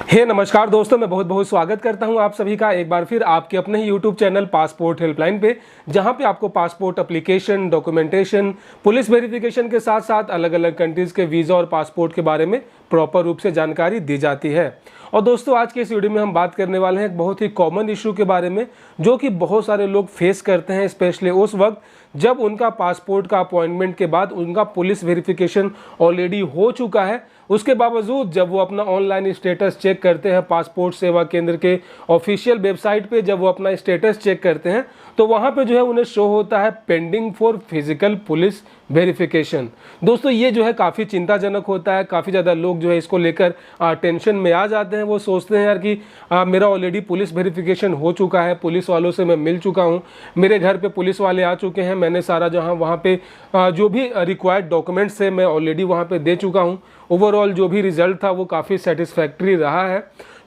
नमस्कार दोस्तों, मैं बहुत बहुत स्वागत करता हूं आप सभी का एक बार फिर आपके अपने ही यूट्यूब चैनल पासपोर्ट हेल्पलाइन पे, जहां पे आपको passport application, documentation, police verification के साथ साथ अलग अलग कंट्रीज़ के वीज़ा और पासपोर्ट के बारे में प्रॉपर रूप से जानकारी दी जाती है। और दोस्तों, आज के इस वीडियो में हम बात करने वाले हैं एक बहुत ही कॉमन इशू के बारे में, जो कि बहुत सारे लोग फेस करते हैं, स्पेशली उस वक्त जब उनका पासपोर्ट का अपॉइंटमेंट के बाद उनका पुलिस वेरिफिकेशन ऑलरेडी हो चुका है। उसके बावजूद जब वो अपना ऑनलाइन स्टेटस चेक करते हैं पासपोर्ट सेवा केंद्र के ऑफिशियल वेबसाइट पे, जब वो अपना स्टेटस चेक करते हैं तो वहाँ पे जो है उन्हें शो होता है pending for physical police verification. दोस्तों, ये जो है काफ़ी चिंताजनक होता है। काफ़ी ज़्यादा लोग जो है इसको लेकर टेंशन में आ जाते हैं। वो सोचते हैं यार कि मेरा ऑलरेडी पुलिस वेरिफिकेशन हो चुका है, पुलिस वालों से मैं मिल चुका हूँ, मेरे घर पे पुलिस वाले आ चुके हैं, मैंने सारा जहाँ वहाँ पे जो भी रिक्वायर्ड डॉक्यूमेंट्स है मैं ऑलरेडी वहाँ पे दे चुका हूँ। ओवरऑल जो भी रिजल्ट था वो काफ़ी सेटिस्फैक्ट्री रहा है।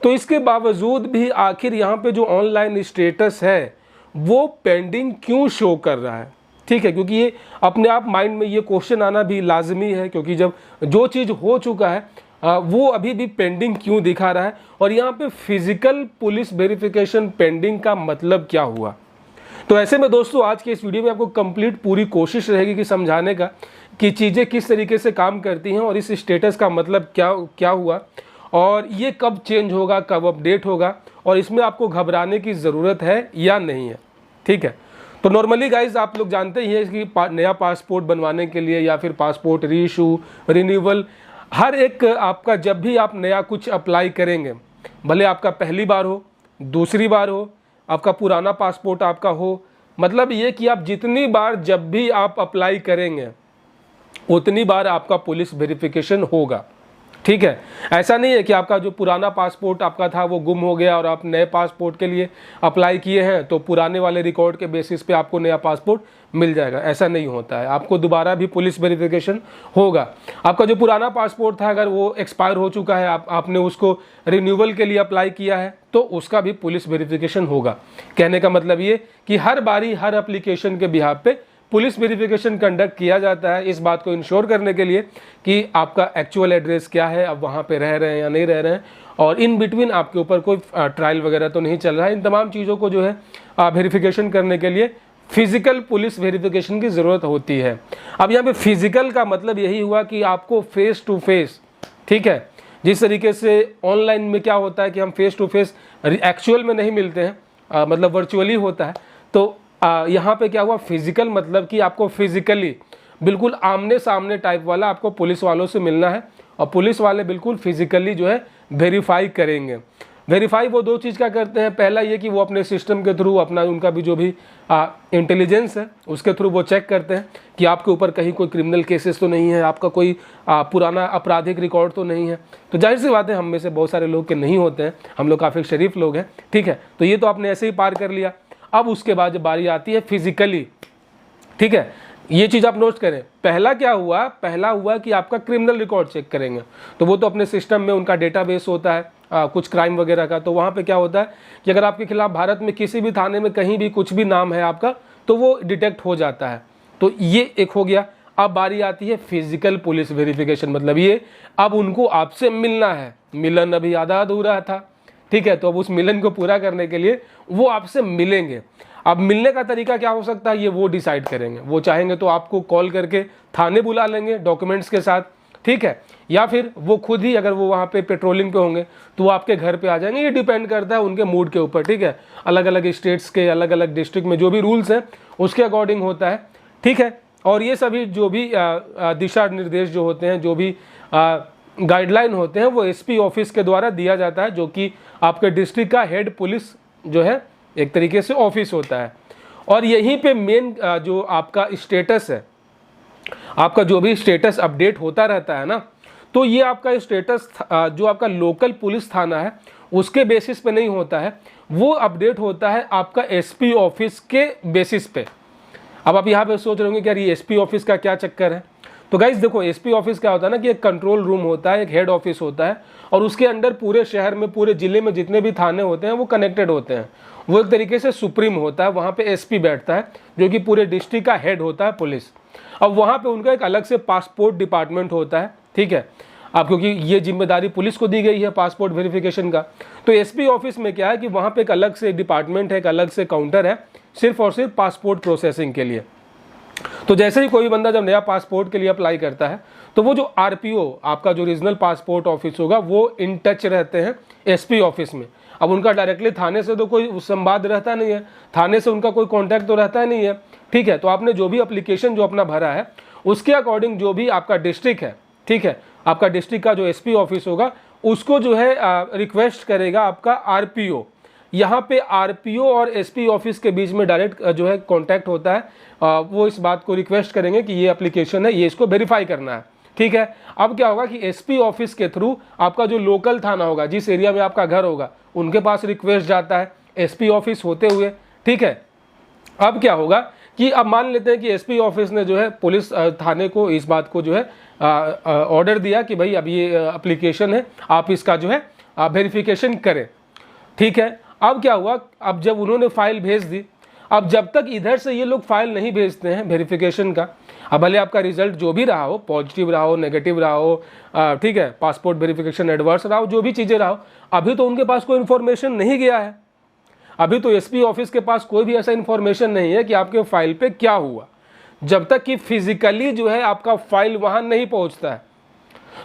तो इसके बावजूद भी आखिर यहाँ पे जो ऑनलाइन स्टेटस है वो पेंडिंग क्यों शो कर रहा है? ठीक है, क्योंकि ये अपने आप माइंड में ये क्वेश्चन आना भी लाजमी है, क्योंकि जब जो चीज़ हो चुका है वो अभी भी पेंडिंग क्यों दिखा रहा है। और यहाँ पे फिजिकल पुलिस वेरिफिकेशन पेंडिंग का मतलब क्या हुआ? तो ऐसे में दोस्तों, आज के इस वीडियो में आपको कंप्लीट पूरी कोशिश रहेगी कि समझाने का कि चीज़ें किस तरीके से काम करती हैं और इस स्टेटस का मतलब क्या हुआ और ये कब चेंज होगा, कब अपडेट होगा, और इसमें आपको घबराने की ज़रूरत है या नहीं है। ठीक है, तो नॉर्मली गाइज आप लोग जानते ही हैं कि नया पासपोर्ट बनवाने के लिए या फिर पासपोर्ट रीइशू, रिन्यूअल, हर एक आपका जब भी आप नया कुछ अप्लाई करेंगे, भले आपका पहली बार हो, दूसरी बार हो, आपका पुराना पासपोर्ट आपका हो, मतलब ये कि आप जितनी बार जब भी आप अप्लाई करेंगे उतनी बार आपका पुलिस वेरिफिकेशन होगा। ठीक है, ऐसा नहीं है कि आपका जो पुराना पासपोर्ट आपका था वो गुम हो गया और आप नए पासपोर्ट के लिए अप्लाई किए हैं तो पुराने वाले रिकॉर्ड के बेसिस पे आपको नया पासपोर्ट मिल जाएगा। ऐसा नहीं होता है, आपको दोबारा भी पुलिस वेरिफिकेशन होगा। आपका जो पुराना पासपोर्ट था अगर वो एक्सपायर हो चुका है, आपने उसको रिन्यूअल के लिए अप्लाई किया है तो उसका भी पुलिस वेरिफिकेशन होगा। कहने का मतलब ये कि हर बारी हर एप्लीकेशन के बिहाफ पे पुलिस वेरिफिकेशन कंडक्ट किया जाता है, इस बात को इंश्योर करने के लिए कि आपका एक्चुअल एड्रेस क्या है, अब वहाँ पे रह रहे हैं या नहीं रह रहे हैं, और इन बिटवीन आपके ऊपर कोई ट्रायल वगैरह तो नहीं चल रहा है। इन तमाम चीज़ों को जो है वेरिफिकेशन करने के लिए फिजिकल पुलिस वेरिफिकेशन की ज़रूरत होती है। अब यहाँ पे फिजिकल का मतलब यही हुआ कि आपको फेस टू फेस, ठीक है, जिस तरीके से ऑनलाइन में क्या होता है कि हम फेस टू फेस एक्चुअल में नहीं मिलते हैं, मतलब वर्चुअली होता है, तो यहाँ पे क्या हुआ फिजिकल, मतलब कि आपको फिजिकली बिल्कुल आमने सामने टाइप वाला आपको पुलिस वालों से मिलना है और पुलिस वाले बिल्कुल फिजिकली जो है वेरीफाई करेंगे। वेरीफाई वो दो चीज़ का करते हैं, पहला ये कि वो अपने सिस्टम के थ्रू अपना उनका भी जो भी इंटेलिजेंस है उसके थ्रू वो चेक करते हैं कि आपके ऊपर कहीं कोई क्रिमिनल केसेस तो नहीं है, आपका कोई पुराना आपराधिक रिकॉर्ड तो नहीं है। तो जाहिर सी बात है हम में से बहुत सारे लोग के नहीं होते हैं, हम लोग काफ़ी शरीफ लोग हैं। ठीक है, तो ये तो आपने ऐसे ही पार कर लिया। अब उसके बाद जब बारी आती है फिजिकली, ठीक है, ये चीज़ आप नोट करें। पहला क्या हुआ, पहला हुआ कि आपका क्रिमिनल रिकॉर्ड चेक करेंगे, तो वो तो अपने सिस्टम में उनका डेटाबेस होता है कुछ क्राइम वगैरह का, तो वहाँ पे क्या होता है कि अगर आपके खिलाफ भारत में किसी भी थाने में कहीं भी कुछ भी नाम है आपका तो वो डिटेक्ट हो जाता है। तो ये एक हो गया। अब बारी आती है फिजिकल पुलिस वेरिफिकेशन, मतलब ये अब उनको आपसे मिलना है। मिलन अभी आधा अधूरा था, ठीक है, तो अब उस मिलन को पूरा करने के लिए वो आपसे मिलेंगे। अब मिलने का तरीका क्या हो सकता है ये वो डिसाइड करेंगे। वो चाहेंगे तो आपको कॉल करके थाने बुला लेंगे डॉक्यूमेंट्स के साथ, ठीक है, या फिर वो खुद ही अगर वो वहाँ पे पेट्रोलिंग पे होंगे तो वो आपके घर पे आ जाएंगे। ये डिपेंड करता है उनके मूड के ऊपर, ठीक है, अलग अलग स्टेट्स के अलग अलग डिस्ट्रिक्ट में जो भी रूल्स हैं उसके अकॉर्डिंग होता है। ठीक है, और ये सभी जो भी दिशा निर्देश जो होते हैं, जो भी गाइडलाइन होते हैं, वो एसपी ऑफिस के द्वारा दिया जाता है, जो कि आपके डिस्ट्रिक्ट का हेड पुलिस जो है एक तरीके से ऑफिस होता है। और यहीं पे मेन जो आपका स्टेटस है, आपका जो भी स्टेटस अपडेट होता रहता है ना, तो ये आपका स्टेटस जो आपका लोकल पुलिस थाना है उसके बेसिस पे नहीं होता है, वो अपडेट होता है आपका एसपी ऑफिस के बेसिस पे। अब आप यहाँ पे सोच रहे होंगे कि यार ये एसपी ऑफिस का क्या चक्कर है। तो गाइज देखो, एसपी ऑफिस क्या होता है ना कि एक कंट्रोल रूम होता है, एक हेड ऑफिस होता है, और उसके अंडर पूरे शहर में, पूरे जिले में जितने भी थाने होते हैं वो कनेक्टेड होते हैं। वो एक तरीके से सुप्रीम होता है, वहाँ पे एसपी बैठता है जो कि पूरे डिस्ट्रिक्ट का हेड होता है पुलिस। अब वहाँ पे उनका एक अलग से पासपोर्ट डिपार्टमेंट होता है, ठीक है, अब क्योंकि ये जिम्मेदारी पुलिस को दी गई है पासपोर्ट वेरिफिकेशन का। तो एसपी ऑफिस में क्या है कि वहाँ पे एक अलग से डिपार्टमेंट है, एक अलग से काउंटर है सिर्फ और सिर्फ पासपोर्ट प्रोसेसिंग के लिए। तो जैसे ही कोई बंदा जब नया पासपोर्ट के लिए अप्लाई करता है तो वो जो आरपीओ आपका जो रीजनल पासपोर्ट ऑफिस होगा वो इन टच रहते हैं एसपी ऑफिस में। अब उनका डायरेक्टली थाने से तो कोई संवाद रहता नहीं है, थाने से उनका कोई कॉन्टैक्ट तो रहता नहीं है, ठीक है। तो आपने जो भी एप्लीकेशन जो अपना भरा है उसके अकॉर्डिंग जो भी आपका डिस्ट्रिक्ट है, ठीक है, आपका डिस्ट्रिक्ट का जो एसपी ऑफिस होगा उसको जो है रिक्वेस्ट करेगा आपका आरपीओ। यहाँ पे आरपीओ और एसपी ऑफिस के बीच में डायरेक्ट जो है कांटेक्ट होता है। वो इस बात को रिक्वेस्ट करेंगे कि ये एप्लीकेशन है, ये इसको वेरीफाई करना है, ठीक है। अब क्या होगा कि एसपी ऑफिस के थ्रू आपका जो लोकल थाना होगा, जिस एरिया में आपका घर होगा, उनके पास रिक्वेस्ट जाता है एसपी ऑफिस होते हुए, ठीक है। अब क्या होगा कि अब मान लेते हैं कि एसपी ऑफिस ने जो है पुलिस थाने को इस बात को जो है ऑर्डर दिया कि भाई अब ये एप्लीकेशन है, आप इसका जो है वेरिफिकेशन करें, ठीक है। अब क्या हुआ, अब जब उन्होंने फाइल भेज दी, अब जब तक इधर से ये लोग फाइल नहीं भेजते हैं वेरिफिकेशन का, अब भले आपका रिजल्ट जो भी रहा हो, पॉजिटिव रहा हो, नेगेटिव रहा हो, ठीक है, पासपोर्ट वेरिफिकेशन एडवर्स रहा हो, जो भी चीज़ें रहा हो, अभी तो उनके पास कोई इन्फॉर्मेशन नहीं गया है। अभी तो एसपी ऑफिस के पास कोई भी ऐसा इन्फॉर्मेशन नहीं है कि आपके फाइल पे क्या हुआ, जब तक कि फिजिकली जो है आपका फाइल वहां नहीं पहुंचता है।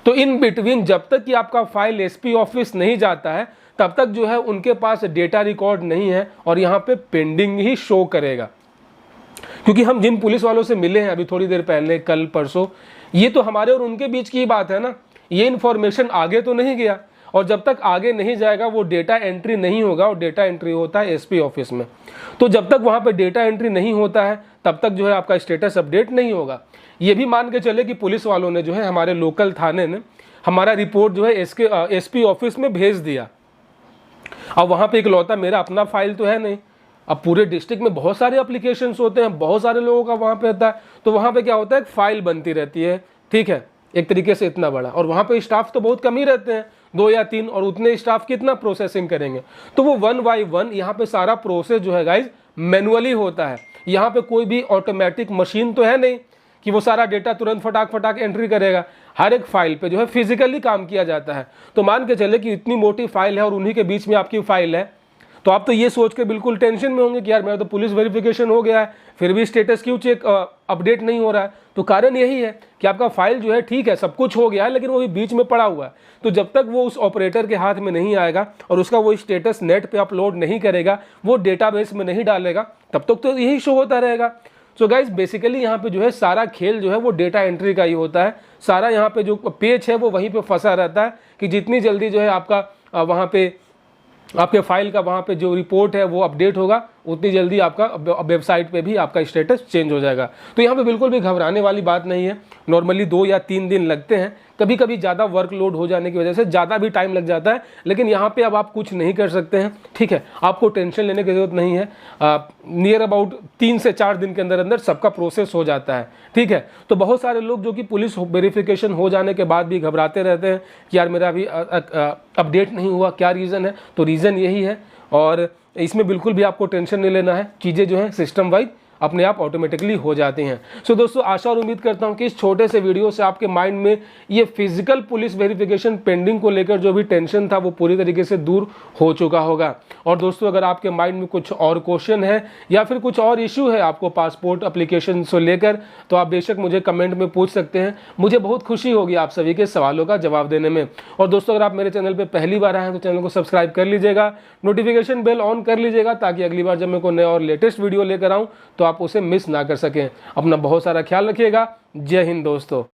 तो इन बिटवीन जब तक कि आपका फाइल एसपी ऑफिस नहीं जाता है तब तक जो है उनके पास डेटा रिकॉर्ड नहीं है और यहाँ पे पेंडिंग ही शो करेगा। क्योंकि हम जिन पुलिस वालों से मिले हैं अभी थोड़ी देर पहले, कल परसों, ये तो हमारे और उनके बीच की बात है ना, ये इन्फॉर्मेशन आगे तो नहीं गया, और जब तक आगे नहीं जाएगा वो डेटा एंट्री नहीं होगा, और डेटा एंट्री होता है एसपी ऑफिस में। तो जब तक वहाँ पे डेटा एंट्री नहीं होता है तब तक जो है आपका स्टेटस अपडेट नहीं होगा। ये भी मान के चले कि पुलिस वालों ने जो है, हमारे लोकल थाने ने हमारा रिपोर्ट जो है एसपी ऑफिस में भेज दिया। अब वहाँ पे इकलौता मेरा अपना फाइल तो है नहीं, अब पूरे डिस्ट्रिक्ट में बहुत सारे एप्लीकेशंस होते हैं, बहुत सारे लोगों का वहाँ पे होता है, तो वहाँ पे क्या होता है, एक फाइल बनती रहती है, ठीक है, एक तरीके से इतना बड़ा, और वहाँ पे स्टाफ तो बहुत कम ही रहते हैं, 2 या 3, और उतने स्टाफ कितना प्रोसेसिंग करेंगे। तो वो 1 बाय 1 यहाँ पे सारा प्रोसेस जो है गाइज मैनुअली होता है। यहाँ पे कोई भी ऑटोमेटिक मशीन तो है नहीं कि वो सारा डेटा तुरंत फटाक एंट्री करेगा। हर एक फाइल पे जो है फिजिकली काम किया जाता है। तो मान के चले कि इतनी मोटी फाइल है और उन्हीं के बीच में आपकी फाइल है, तो आप तो ये सोच के बिल्कुल टेंशन में होंगे कि यार मेरा तो पुलिस वेरिफिकेशन हो गया है, फिर भी स्टेटस क्यों चेक अपडेट नहीं हो रहा है। तो कारण यही है कि आपका फाइल जो है ठीक है, सब कुछ हो गया है, लेकिन वो भी बीच में पड़ा हुआ है। तो जब तक वो उस ऑपरेटर के हाथ में नहीं आएगा और उसका वो स्टेटस नेट पे अपलोड नहीं करेगा, वो डेटाबेस में नहीं डालेगा, तब तक तो यही शो होता रहेगा। सो गाइज बेसिकली यहाँ पे जो है सारा खेल जो है वो डेटा एंट्री का ही होता है। सारा यहाँ पे जो पेज है वो वहीं पे फंसा रहता है कि जितनी जल्दी जो है आपका वहाँ पे आपके फाइल का वहाँ पे जो रिपोर्ट है वो अपडेट होगा, उतनी जल्दी आपका वेबसाइट पे भी आपका स्टेटस चेंज हो जाएगा। तो यहाँ पे बिल्कुल भी घबराने वाली बात नहीं है। नॉर्मली 2 या 3 दिन लगते हैं, कभी कभी ज़्यादा वर्कलोड हो जाने की वजह से ज़्यादा भी टाइम लग जाता है, लेकिन यहाँ पे अब आप कुछ नहीं कर सकते हैं, ठीक है। आपको टेंशन लेने की ज़रूरत नहीं है। नियर अबाउट 3 से 4 दिन के अंदर अंदर सबका प्रोसेस हो जाता है, ठीक है। तो बहुत सारे लोग जो कि पुलिस वेरिफिकेशन हो जाने के बाद भी घबराते रहते हैं कि यार मेरा अभी अपडेट नहीं हुआ, क्या रीज़न है। तो रीज़न यही है, और इसमें बिल्कुल भी आपको टेंशन नहीं लेना है। चीज़ें जो हैं सिस्टम वाइज अपने आप ऑटोमेटिकली हो जाती हैं। सो दोस्तों, आशा और उम्मीद करता हूं कि इस छोटे से वीडियो से आपके माइंड में ये फिजिकल पुलिस वेरिफिकेशन पेंडिंग को लेकर जो भी टेंशन था वो पूरी तरीके से दूर हो चुका होगा। और दोस्तों, अगर आपके माइंड में कुछ और क्वेश्चन है या फिर कुछ और इश्यू है आपको पासपोर्ट एप्लीकेशन से लेकर, तो आप बेशक मुझे कमेंट में पूछ सकते हैं। मुझे बहुत खुशी होगी आप सभी के सवालों का जवाब देने में। और दोस्तों, अगर आप मेरे चैनल पर पहली बार आए हैं तो चैनल को सब्सक्राइब कर लीजिएगा, नोटिफिकेशन बेल ऑन कर लीजिएगा, ताकि अगली बार जब मैं कोई नया और लेटेस्ट वीडियो लेकर आऊँ तो आप उसे मिस ना कर सकें। अपना बहुत सारा ख्याल रखिएगा। जय हिंद दोस्तों।